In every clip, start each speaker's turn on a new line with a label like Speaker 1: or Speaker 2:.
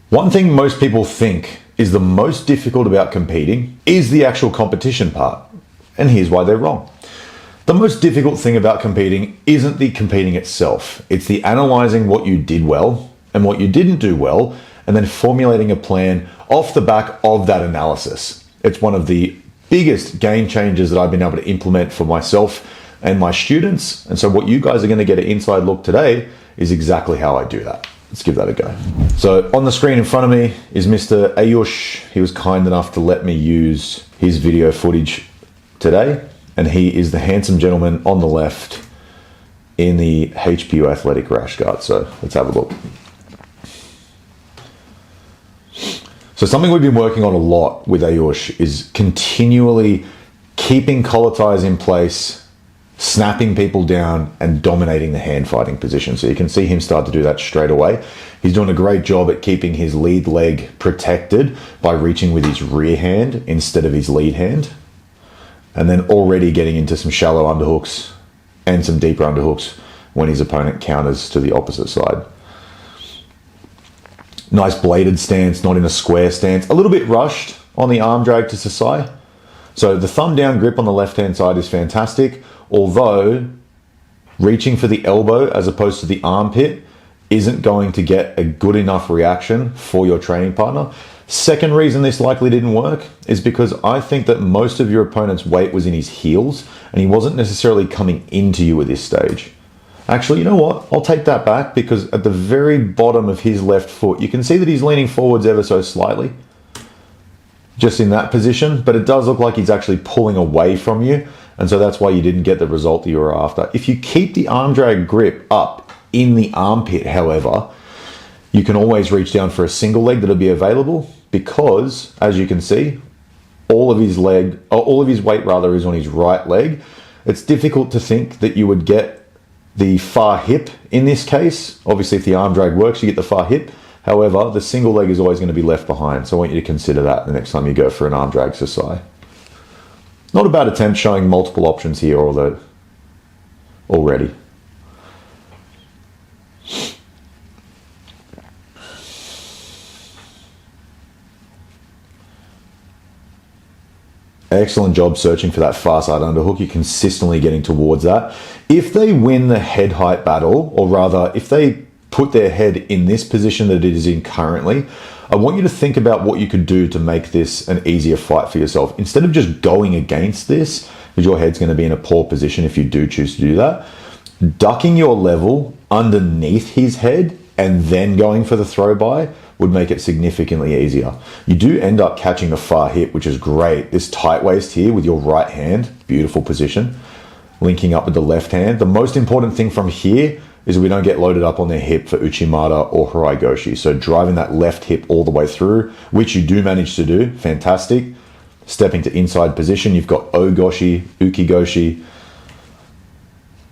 Speaker 1: One thing most people think is the most difficult about competing is the actual competition part. And here's why they're wrong. The most difficult thing about competing isn't the competing itself. It's the analyzing what you did well and what you didn't do well, and then formulating a plan off the back of that analysis. It's one of the biggest game changers that I've been able to implement for myself and my students. And so what you guys are going to get an inside look today is exactly how I do that. Let's give that a go. So on the screen in front of me is Mr. Ayush. He was kind enough to let me use his video footage today. And he is the handsome gentleman on the left in the HPU Athletic rash guard. So let's have a look. So something we've been working on a lot with Ayush is continually keeping collar ties in place, snapping people down, and dominating the hand fighting position. So you can see him start to do that straight away. He's doing a great job at keeping his lead leg protected by reaching with his rear hand instead of his lead hand. And then already getting into some shallow underhooks and some deeper underhooks when his opponent counters to the opposite side. Nice bladed stance, not in a square stance. A little bit rushed on the arm drag to Sasai. So the thumb down grip on the left-hand side is fantastic, although reaching for the elbow as opposed to the armpit isn't going to get a good enough reaction for your training partner. Second reason this likely didn't work is because I think that most of your opponent's weight was in his heels and he wasn't necessarily coming into you at this stage. Actually, you know what? I'll take that back, because at the very bottom of his left foot, you can see that he's leaning forwards ever so slightly, just in that position, but it does look like he's actually pulling away from you, and so that's why you didn't get the result that you were after. If you keep the arm drag grip up in the armpit, however, you can always reach down for a single leg that'll be available, because, as you can see, all of his weight is on his right leg. It's difficult to think that you would get the far hip in this case. Obviously, if the arm drag works, you get the far hip. However, the single leg is always going to be left behind. So I want you to consider that the next time you go for an arm drag Sasai. Not a bad attempt, showing multiple options here, although already. Excellent job searching for that far side underhook. You're consistently getting towards that. If they win the head height battle, or rather, if they put their head in this position that it is in currently, I want you to think about what you could do to make this an easier fight for yourself. Instead of just going against this, because your head's going to be in a poor position if you do choose to do that, ducking your level underneath his head and then going for the throw by would make it significantly easier. You do end up catching the far hip, which is great. This tight waist here with your right hand, beautiful position, linking up with the left hand. The most important thing from here is we don't get loaded up on their hip for Uchimata or Harai Goshi. So driving that left hip all the way through, which you do manage to do, fantastic. Stepping to inside position, you've got O-Goshi, Uki-Goshi,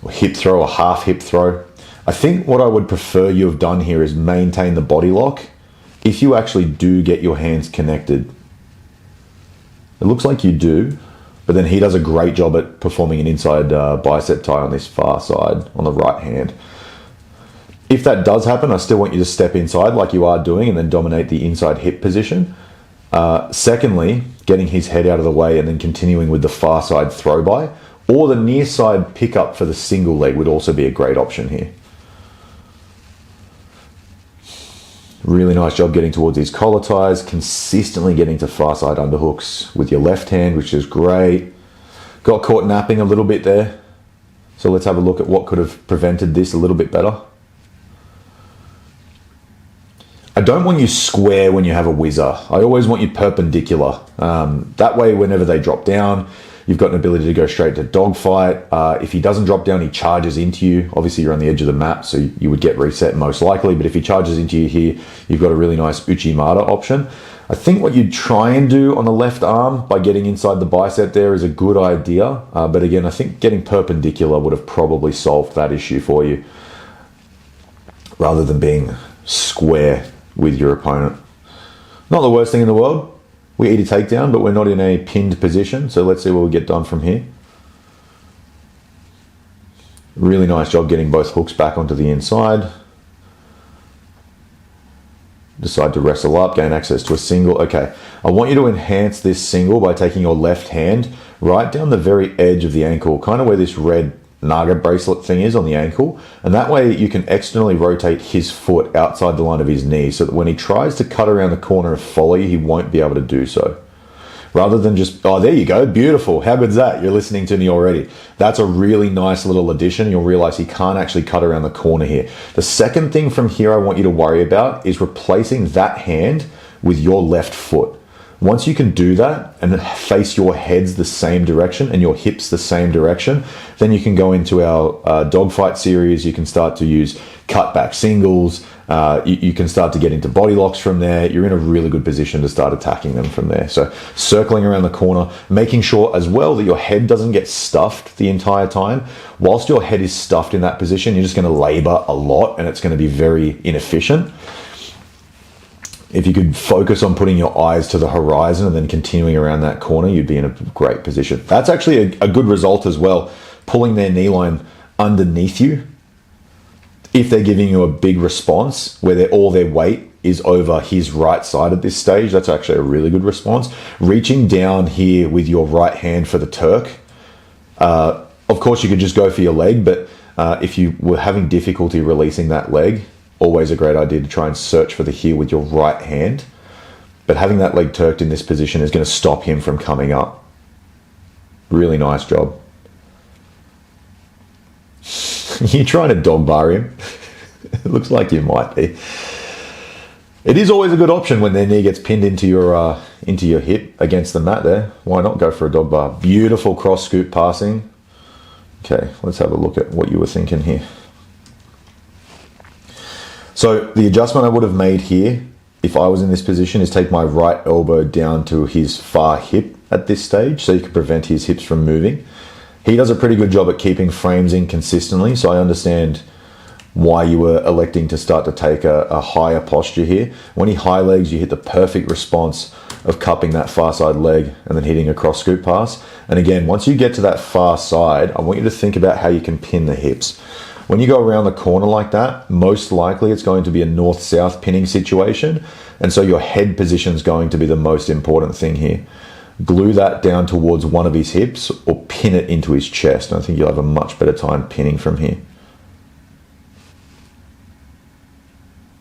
Speaker 1: or hip throw or half hip throw. I think what I would prefer you have done here is maintain the body lock if you actually do get your hands connected. It looks like you do, but then he does a great job at performing an inside bicep tie on this far side on the right hand. If that does happen, I still want you to step inside like you are doing and then dominate the inside hip position. Secondly, getting his head out of the way and then continuing with the far side throw by, or the near side pickup for the single leg would also be a great option here. Really nice job getting towards these collar ties, consistently getting to far side underhooks with your left hand, which is great. Got caught napping a little bit there. So let's have a look at what could have prevented this a little bit better. I don't want you square when you have a whizzer. I always want you perpendicular. That way, whenever they drop down, you've got an ability to go straight to dogfight. If he doesn't drop down, he charges into you. Obviously, you're on the edge of the map, so you would get reset most likely. But if he charges into you here, you've got a really nice Uchimata option. I think what you'd try and do on the left arm by getting inside the bicep there is a good idea. But again, I think getting perpendicular would have probably solved that issue for you, rather than being square with your opponent. Not the worst thing in the world. We eat a takedown, but we're not in a pinned position. So let's see what we get done from here. Really nice job getting both hooks back onto the inside. decide to wrestle up, gain access to a single. Okay, I want you to enhance this single by taking your left hand right down the very edge of the ankle, kind of where this red Naga bracelet thing is on the ankle, and that way you can externally rotate his foot outside the line of his knee so that when he tries to cut around the corner and follow you, he won't be able to do so. Rather than just, oh, there you go, beautiful. How good's that? You're listening to me already. That's a really nice little addition. You'll realize he can't actually cut around the corner here. The second thing from here I want you to worry about is replacing that hand with your left foot. Once you can do that and face your heads the same direction and your hips the same direction, then you can go into our dogfight series. You can start to use cutback singles. You can start to get into body locks from there. You're in a really good position to start attacking them from there. So circling around the corner, making sure as well that your head doesn't get stuffed the entire time. Whilst your head is stuffed in that position, you're just going to labor a lot and it's going to be very inefficient. If you could focus on putting your eyes to the horizon and then continuing around that corner, you'd be in a great position. That's actually a good result as well, pulling their knee line underneath you. If they're giving you a big response where all their weight is over his right side at this stage, that's actually a really good response. Reaching down here with your right hand for the Turk. Of course, you could just go for your leg, but if you were having difficulty releasing that leg, always a great idea to try and search for the heel with your right hand. But having that leg turked in this position is going to stop him from coming up. Really nice job. You trying to dog bar him? It looks like you might be. It is always a good option when their knee gets pinned into your hip against the mat there. Why not go for a dog bar? Beautiful cross scoop passing. Okay, let's have a look at what you were thinking here. So the adjustment I would have made here, if I was in this position, is take my right elbow down to his far hip at this stage so you can prevent his hips from moving. He does a pretty good job at keeping frames in consistently, so I understand why you were electing to start to take a higher posture here. When he high legs, you hit the perfect response of cupping that far side leg and then hitting a cross scoop pass. And again, once you get to that far side, I want you to think about how you can pin the hips. When you go around the corner like that, most likely it's going to be a north-south pinning situation. And so your head position is going to be the most important thing here. Glue that down towards one of his hips or pin it into his chest. And I think you'll have a much better time pinning from here.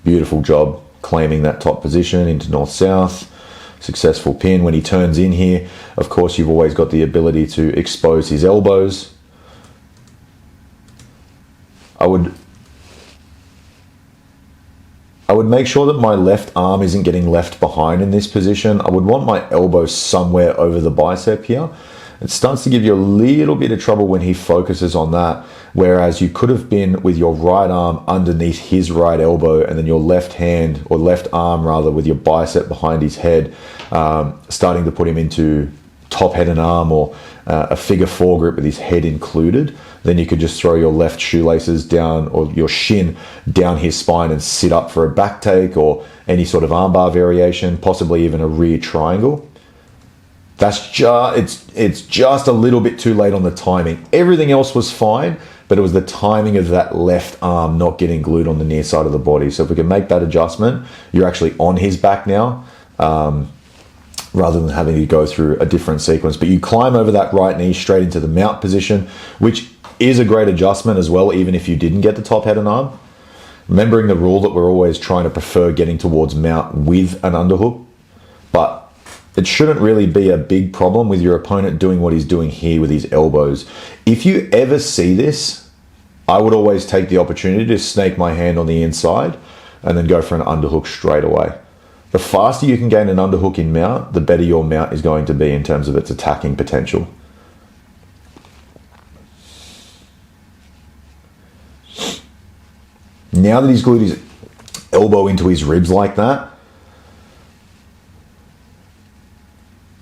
Speaker 1: Beautiful job claiming that top position into north-south. Successful pin. When he turns in here, of course, you've always got the ability to expose his elbows. I would make sure that my left arm isn't getting left behind in this position. I would want my elbow somewhere over the bicep here. It starts to give you a little bit of trouble when he focuses on that, whereas you could have been with your right arm underneath his right elbow and then your left hand, or left arm rather, with your bicep behind his head, starting to put him into top head and arm or a figure four grip with his head included. Then you could just throw your left shoelaces down or your shin down his spine and sit up for a back take or any sort of armbar variation, possibly even a rear triangle. That's just, it's just a little bit too late on the timing. Everything else was fine, but it was the timing of that left arm not getting glued on the near side of the body. So if we can make that adjustment, you're actually on his back now, rather than having to go through a different sequence. But you climb over that right knee straight into the mount position, which is a great adjustment as well, even if you didn't get the top head and arm. Remembering the rule that we're always trying to prefer getting towards mount with an underhook, but it shouldn't really be a big problem with your opponent doing what he's doing here with his elbows. If you ever see this, I would always take the opportunity to snake my hand on the inside and then go for an underhook straight away. The faster you can gain an underhook in mount, the better your mount is going to be in terms of its attacking potential. Now that he's glued his elbow into his ribs like that,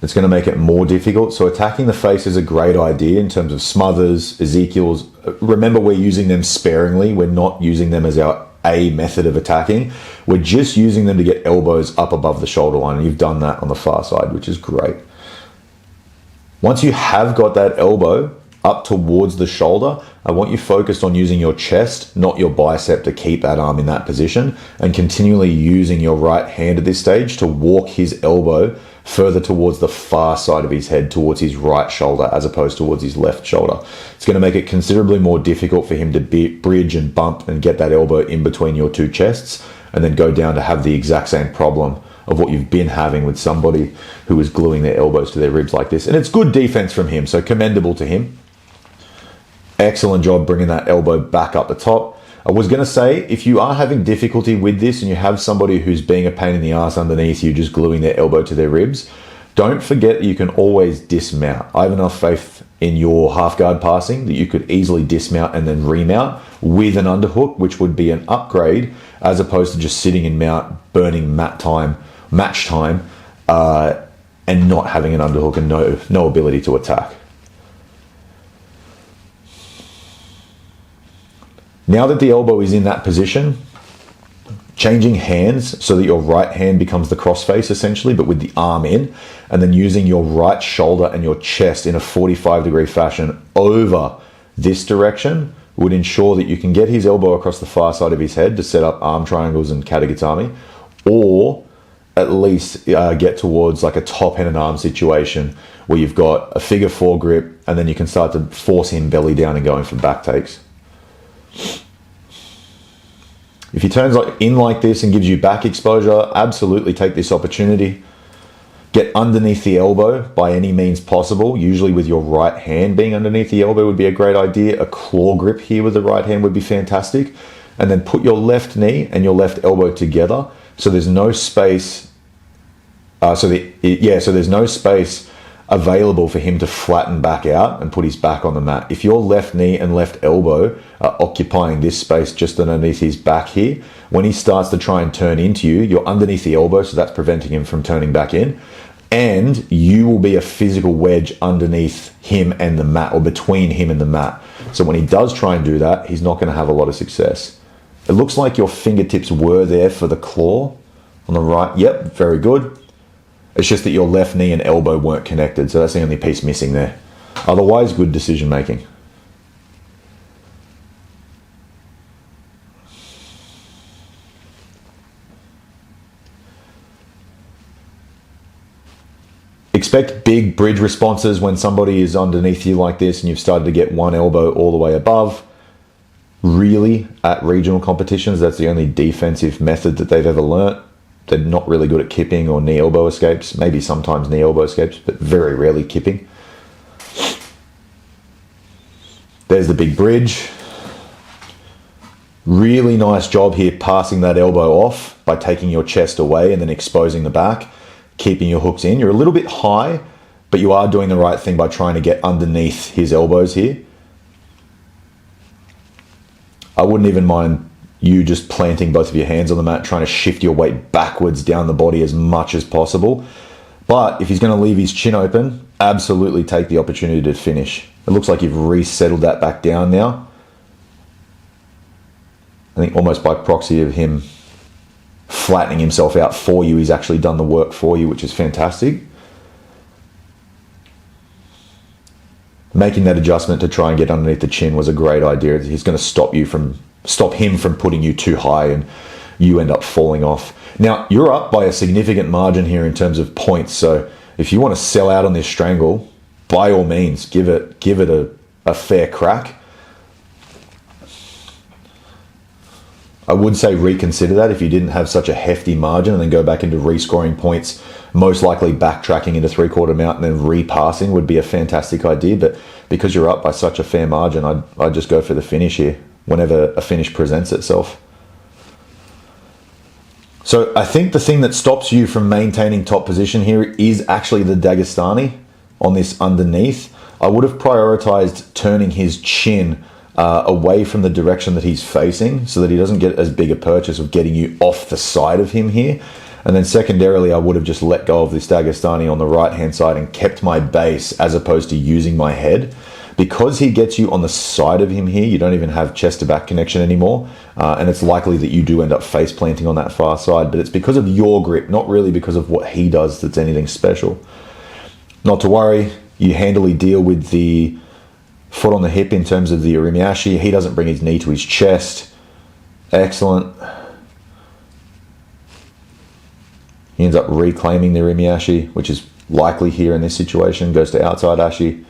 Speaker 1: it's going to make it more difficult. So attacking the face is a great idea in terms of smothers, Ezekiel's. Remember, we're using them sparingly. We're not using them as our A method of attacking. We're just using them to get elbows up above the shoulder line. And you've done that on the far side, which is great. Once you have got that elbow up towards the shoulder, I want you focused on using your chest, not your bicep, to keep that arm in that position, and continually using your right hand at this stage to walk his elbow further towards the far side of his head, towards his right shoulder, as opposed towards his left shoulder. It's going to make it considerably more difficult for him to bridge and bump and get that elbow in between your two chests, and then go down to have the exact same problem of what you've been having with somebody who is gluing their elbows to their ribs like this. And it's good defense from him, so commendable to him. Excellent job bringing that elbow back up the top. I was going to say, if you are having difficulty with this and you have somebody who's being a pain in the ass underneath you, just gluing their elbow to their ribs, don't forget that you can always dismount. I have enough faith in your half guard passing that you could easily dismount and then remount with an underhook, which would be an upgrade as opposed to just sitting in mount, burning match time, and not having an underhook and no ability to attack. Now that the elbow is in that position, changing hands so that your right hand becomes the crossface essentially, but with the arm in, and then using your right shoulder and your chest in a 45-degree fashion over this direction would ensure that you can get his elbow across the far side of his head to set up arm triangles and katagatame, or at least get towards like a top hand and arm situation where you've got a figure four grip, and then you can start to force him belly down and going for back takes. If he turns in like this and gives you back exposure, absolutely take this opportunity. Get underneath the elbow by any means possible. Usually with your right hand being underneath the elbow would be a great idea. A claw grip here with the right hand would be fantastic. And then put your left knee and your left elbow together so there's no space. So there's no space available for him to flatten back out and put his back on the mat. If your left knee and left elbow are occupying this space just underneath his back here, when he starts to try and turn into you, you're underneath the elbow, so that's preventing him from turning back in, and you will be a physical wedge underneath him and the mat, or between him and the mat. So when he does try and do that, he's not going to have a lot of success. It looks like your fingertips were there for the claw on the right. Yep, very good. It's just that your left knee and elbow weren't connected, so that's the only piece missing there. Otherwise, good decision making. Expect big bridge responses when somebody is underneath you like this and you've started to get one elbow all the way above. Really, at regional competitions, that's the only defensive method that they've ever learnt. They're not really good at kipping or knee elbow escapes. Maybe sometimes knee elbow escapes, but very rarely kipping. There's the big bridge. Really nice job here passing that elbow off by taking your chest away and then exposing the back, keeping your hooks in. You're a little bit high, but you are doing the right thing by trying to get underneath his elbows here. I wouldn't even mind you just planting both of your hands on the mat, trying to shift your weight backwards down the body as much as possible. But if he's going to leave his chin open, absolutely take the opportunity to finish. It looks like you've resettled that back down now. I think almost by proxy of him flattening himself out for you, he's actually done the work for you, which is fantastic. Making that adjustment to try and get underneath the chin was a great idea. He's going to stop him from putting you too high and you end up falling off. Now, you're up by a significant margin here in terms of points. So if you want to sell out on this strangle, by all means, give it a fair crack. I would say reconsider that if you didn't have such a hefty margin, and then go back into rescoring points, most likely backtracking into three-quarter mount and then repassing would be a fantastic idea. But because you're up by such a fair margin, I'd just go for the finish here whenever a finish presents itself. So I think the thing that stops you from maintaining top position here is actually the Dagestani on this underneath. I would have prioritized turning his chin away from the direction that he's facing so that he doesn't get as big a purchase of getting you off the side of him here. And then secondarily, I would have just let go of this Dagestani on the right-hand side and kept my base as opposed to using my head. Because he gets you on the side of him here, you don't even have chest to back connection anymore. And it's likely that you do end up face planting on that far side, but it's because of your grip, not really because of what he does that's anything special. Not to worry, you handily deal with the foot on the hip in terms of the Urimiashi. He doesn't bring his knee to his chest. Excellent. He ends up reclaiming the Urimiashi, which is likely here in this situation. Goes to outside Ashi.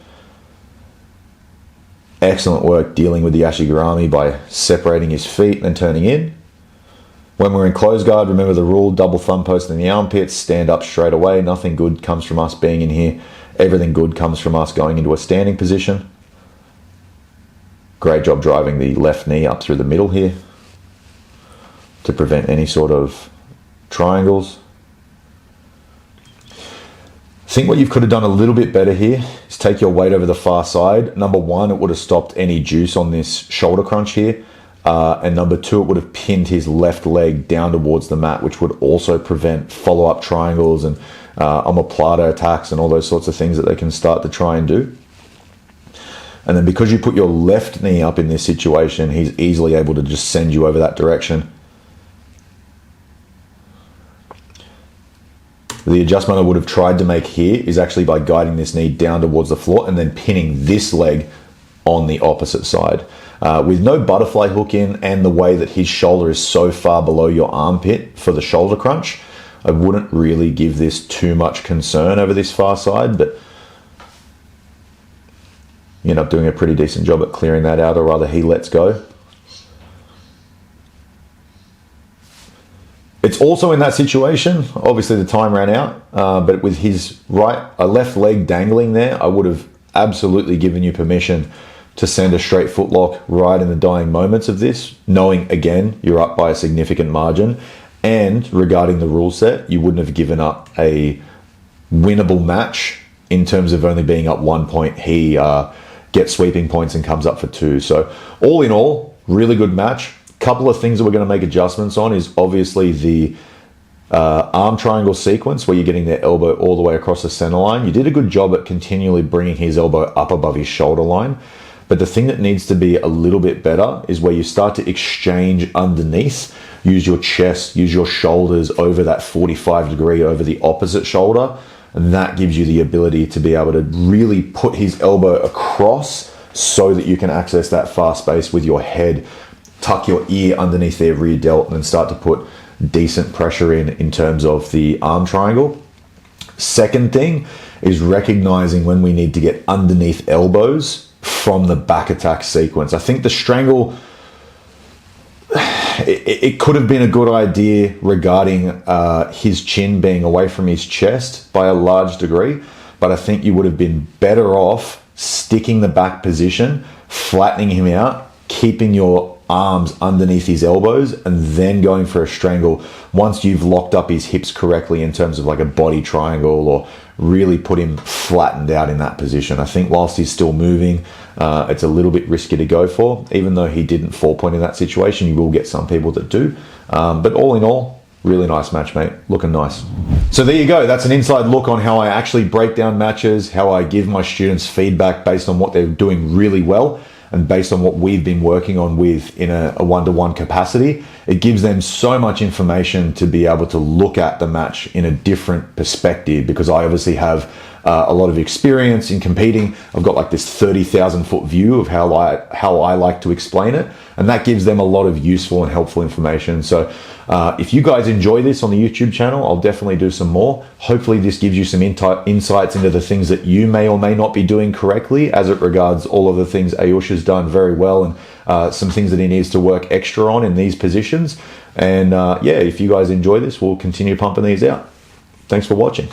Speaker 1: Excellent work dealing with the Ashigarami by separating his feet and turning in. When we're in close guard, remember the rule, double thumb post in the armpits, stand up straight away. Nothing good comes from us being in here. Everything good comes from us going into a standing position. Great job driving the left knee up through the middle here to prevent any sort of triangles. I think what you could have done a little bit better here is take your weight over the far side. Number one, it would have stopped any juice on this shoulder crunch here. And number two, it would have pinned his left leg down towards the mat, which would also prevent follow-up triangles and omoplata attacks and all those sorts of things that they can start to try and do. And then because you put your left knee up in this situation, he's easily able to just send you over that direction. The adjustment I would have tried to make here is actually by guiding this knee down towards the floor and then pinning this leg on the opposite side. With no butterfly hook in and the way that his shoulder is so far below your armpit for the shoulder crunch, I wouldn't really give this too much concern over this far side, but you end up doing a pretty decent job at clearing that out, or rather he lets go. It's also in that situation, obviously the time ran out, but with his left leg dangling there, I would have absolutely given you permission to send a straight footlock right in the dying moments of this, knowing again, you're up by a significant margin. And regarding the rule set, you wouldn't have given up a winnable match in terms of only being up 1 point. He gets sweeping points and comes up for 2. So all in all, really good match. Couple of things that we're going to make adjustments on is obviously the arm triangle sequence where you're getting their elbow all the way across the center line. You did a good job at continually bringing his elbow up above his shoulder line. But the thing that needs to be a little bit better is where you start to exchange underneath. Use your chest, use your shoulders over that 45 degree over the opposite shoulder. And that gives you the ability to be able to really put his elbow across so that you can access that far space with your head. Tuck your ear underneath their rear delt and then start to put decent pressure in terms of the arm triangle. Second thing is recognizing when we need to get underneath elbows from the back attack sequence. I think the strangle, it could have been a good idea regarding his chin being away from his chest by a large degree, but I think you would have been better off sticking the back position, flattening him out, keeping your arms underneath his elbows, and then going for a strangle once you've locked up his hips correctly in terms of like a body triangle, or really put him flattened out in that position. I think whilst he's still moving, it's a little bit risky to go for. Even though he didn't 4-point in that situation, you will get some people that do. But all in all, really nice match, mate. Looking nice. So there you go. That's an inside look on how I actually break down matches, how I give my students feedback based on what they're doing really well and based on what we've been working on with in a one-to-one capacity. It gives them so much information to be able to look at the match in a different perspective, because I obviously have a lot of experience in competing. I've got like this 30,000 foot view of how I like to explain it, and that gives them a lot of useful and helpful information. So if you guys enjoy this on the YouTube channel, I'll definitely do some more. Hopefully this gives you some insights into the things that you may or may not be doing correctly as it regards all of the things Ayusha's done very well, and some things that he needs to work extra on in these positions. And yeah, if you guys enjoy this, we'll continue pumping these out. Thanks for watching.